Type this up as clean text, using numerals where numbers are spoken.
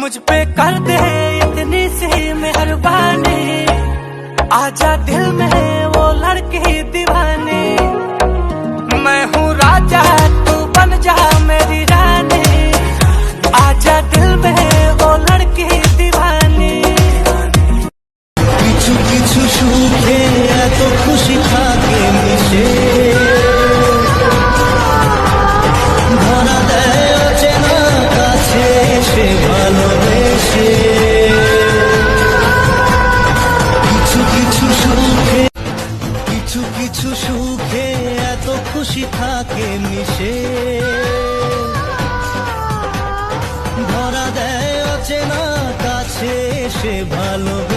मुझ पे कर दे इतनी सी मेहरबानी, आजा दिल में वो लड़की दीवानी। मैं हूँ राजा तू बन जा मेरी रानी, आजा दिल में वो लड़की दीवानी। কিছু কিছু সুখে এত খুশি থাকে মিশে, ধরা দেয় অচেনা কাছে এসে ভালোবেসে। কিছু কিছু সুখে এত খুশি থাকে মিশে, ধরা দেয় অচেনা কাছে এসে ভালোবেসে।